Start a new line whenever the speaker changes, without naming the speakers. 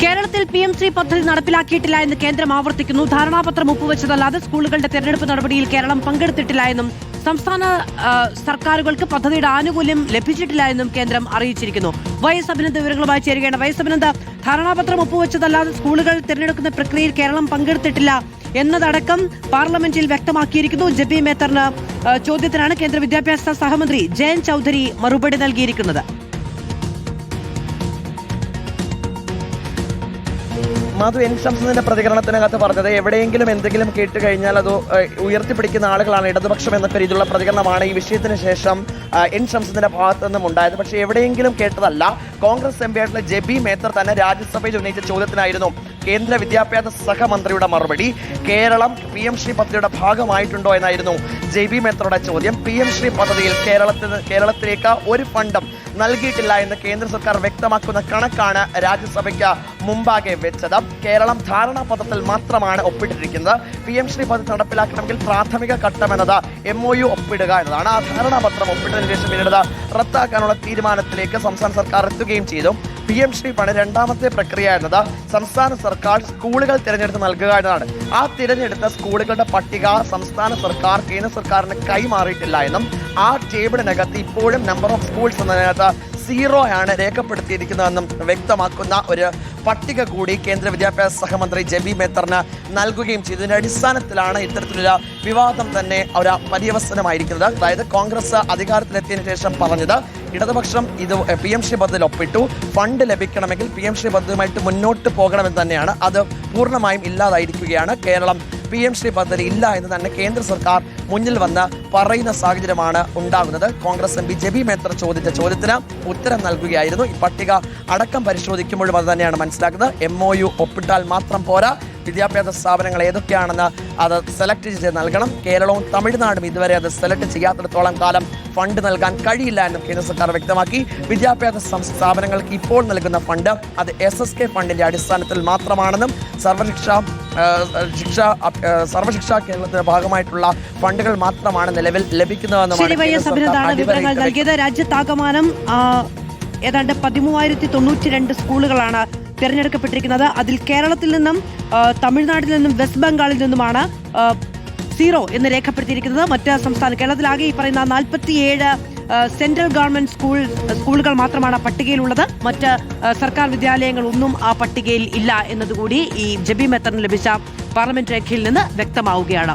കേരളത്തിൽ PM-3 പദ്ധതി നടപ്പിലാക്കിയിട്ടില്ല എന്ന് കേന്ദ്രം ആവർത്തിക്കുന്നു. ധാരണാപത്രം ഒപ്പുവെച്ചതല്ലാതെ സ്കൂളുകളുടെ തെരഞ്ഞെടുപ്പ് നടപടിയിൽ കേരളം പങ്കെടുത്തിട്ടില്ല എന്നും സംസ്ഥാന സർക്കാരുകൾക്ക് പദ്ധതിയുടെ ആനുകൂല്യം ലഭിച്ചിട്ടില്ല എന്നും കേന്ദ്രം അറിയിച്ചിരിക്കുന്നു. വൈഎസ് അഭിനന്ദ വിവരങ്ങളുമായി ചേരുകയാണ്. വൈഎസ് അഭിനന്ദ, ധാരണാപത്രം ഒപ്പുവെച്ചതല്ലാതെ സ്കൂളുകൾ തെരഞ്ഞെടുക്കുന്ന പ്രക്രിയയിൽ കേരളം പങ്കെടുത്തിട്ടില്ല എന്നതടക്കം പാർലമെന്റിൽ വ്യക്തമാക്കിയിരിക്കുന്നു. ജബി മേത്തറിന് ചോദ്യത്തിനാണ് കേന്ദ്ര വിദ്യാഭ്യാസ സഹമന്ത്രി ജയന്ത് ചൌധരി മറുപടി നൽകിയിരിക്കുന്നത്.
മാധു എൻ ശംസുദിന്റെ പ്രതികരണത്തിനകത്ത് പറഞ്ഞത് എവിടെയെങ്കിലും എന്തെങ്കിലും കേട്ട് കഴിഞ്ഞാൽ അത് ഉയർത്തിപ്പിടിക്കുന്ന ആളുകളാണ് ഇടതുപക്ഷം എന്നൊക്കെ രീതിയിലുള്ള പ്രതികരണമാണ് ഈ വിഷയത്തിന് ശേഷം എൻ ശംസുദിന്റെ ഭാഗത്തു നിന്നും ഉണ്ടായത്. പക്ഷേ എവിടെയെങ്കിലും കേട്ടതല്ല. കോൺഗ്രസ് എം പി ആയിട്ടുള്ള ജബി മേത്തർ തന്നെ രാജ്യസഭയിൽ ഉന്നയിച്ച ചോദ്യത്തിനായിരുന്നു കേന്ദ്ര വിദ്യാഭ്യാസ സഹമന്ത്രിയുടെ മറുപടി. കേരളം PM-3 പദ്ധതിയുടെ ഭാഗമായിട്ടുണ്ടോ എന്നായിരുന്നു ജബി മേത്തറുടെ ചോദ്യം. PM-3 പദ്ധതിയിൽ കേരളത്തിലേക്ക് ഒരു ഫണ്ടും നൽകിയിട്ടില്ല എന്ന് കേന്ദ്ര സർക്കാർ വ്യക്തമാക്കുന്ന കണക്കാണ് രാജ്യസഭയ്ക്ക് മുമ്പാകെ വെച്ചത്. കേരളം ധാരണാപത്രത്തിൽ മാത്രമാണ് ഒപ്പിട്ടിരിക്കുന്നത്. PM-3 പദ്ധതി നടപ്പിലാക്കണമെങ്കിൽ പ്രാഥമിക ഘട്ടമെന്നത് MOU ഒപ്പിടുക എന്നതാണ്. ആ ധാരണാപത്രം ഒപ്പിട്ടതിന് ശേഷം പിന്നീട് റദ്ദാക്കാനുള്ള തീരുമാനത്തിലേക്ക് സംസ്ഥാന സർക്കാർ എത്തുകയും ചെയ്തു. PM-3 ഫണ്ട് രണ്ടാമത്തെ പ്രക്രിയ എന്നത് സംസ്ഥാന സർക്കാർ സ്കൂളുകൾ തിരഞ്ഞെടുത്ത് നൽകുക എന്നതാണ്. ആ തിരഞ്ഞെടുത്ത സ്കൂളുകളുടെ പട്ടിക സംസ്ഥാന സർക്കാർ കേന്ദ്ര സർക്കാരിന് കൈമാറിയിട്ടില്ല എന്നും ആ ടേബിളിനകത്ത് ഇപ്പോഴും നമ്പർ ഓഫ് സ്കൂൾസ് എന്നതിനകത്ത് 0 ആണ് രേഖപ്പെടുത്തിയിരിക്കുന്നതെന്നും വ്യക്തമാക്കുന്ന ഒരു പട്ടിക കൂടി കേന്ദ്ര വിദ്യാഭ്യാസ സഹമന്ത്രി ജബി മേത്തറിന് നൽകുകയും ചെയ്തതിന്റെ അടിസ്ഥാനത്തിലാണ് ഇത്തരത്തിലുള്ള വിവാദം തന്നെ ഒരു പര്യവസാനമായിരിക്കുന്നത്. അതായത് കോൺഗ്രസ് അധികാരത്തിലെത്തിയതിനു ശേഷം പറഞ്ഞത് ഇടതുപക്ഷം ഇത് PM-3 പദ്ധതിയിൽ ഒപ്പിട്ടു, ഫണ്ട് ലഭിക്കണമെങ്കിൽ PM-3 പദ്ധതിയുമായിട്ട് മുന്നോട്ട് പോകണമെന്ന് തന്നെയാണ്. അത് പൂർണ്ണമായും ഇല്ലാതായിരിക്കുകയാണ്. കേരളം PM-3 പദ്ധതി ഇല്ല എന്ന് തന്നെ കേന്ദ്ര സർക്കാർ മുന്നിൽ വന്ന് പറയുന്ന സാഹചര്യമാണ് ഉണ്ടാകുന്നത്. കോൺഗ്രസ് MP ജബി മേത്തർ ചോദിച്ച ചോദ്യത്തിന് ഉത്തരം നൽകുകയായിരുന്നു. ഈ പട്ടിക അടക്കം പരിശോധിക്കുമ്പോഴും അത് തന്നെയാണ് മനസ്സിലാക്കുന്നത്. MOU ഒപ്പിട്ടാൽ മാത്രം പോരാ, വിദ്യാഭ്യാസ സ്ഥാപനങ്ങൾ ഏതൊക്കെയാണെന്ന് അത് സെലക്ട് ചെയ്ത് നൽകണം. കേരളവും തമിഴ്നാടും ഇതുവരെ അത് സെലക്ട് ചെയ്യാത്തിടത്തോളം കാലം ഫണ്ട് നൽകാൻ കഴിയില്ല എന്നും കേന്ദ്ര സർക്കാർ വ്യക്തമാക്കി. വിദ്യാഭ്യാസ സ്ഥാപനങ്ങൾക്ക് ഇപ്പോൾ നൽകുന്ന ഫണ്ട് അത് SSK ഫണ്ടിന്റെ അടിസ്ഥാനത്തിൽ മാത്രമാണെന്നും സർവശിക്ഷ കേരളത്തിന്റെ ഭാഗമായിട്ടുള്ള ഫണ്ടുകൾ മാത്രമാണ് നിലവിൽ ലഭിക്കുന്നതെന്നുമാണ്
വിവരങ്ങൾ നൽകിയത്. രാജ്യത്താകമാനം ഏതാണ്ട് 13,092 സ്കൂളുകളാണ് തിരഞ്ഞെടുക്കപ്പെട്ടിരിക്കുന്നത്. അതിൽ കേരളത്തിൽ നിന്നും തമിഴ്നാട്ടിൽ നിന്നും വെസ്റ്റ് ബംഗാളിൽ നിന്നുമാണ് 0 എന്ന് രേഖപ്പെടുത്തിയിരിക്കുന്നത്. മറ്റ് സംസ്ഥാന കേരളത്തിലാകെ ഈ പറയുന്ന 47 സെൻട്രൽ ഗവൺമെന്റ് സ്കൂളുകൾ മാത്രമാണ് പട്ടികയിലുള്ളത്. മറ്റ് സർക്കാർ വിദ്യാലയങ്ങൾ ഒന്നും ആ പട്ടികയിൽ ഇല്ല എന്നതുകൂടി ഈ ജബി മേത്തറിന് ലഭിച്ച പാർലമെന്റ് രേഖയിൽ നിന്ന് വ്യക്തമാവുകയാണ്.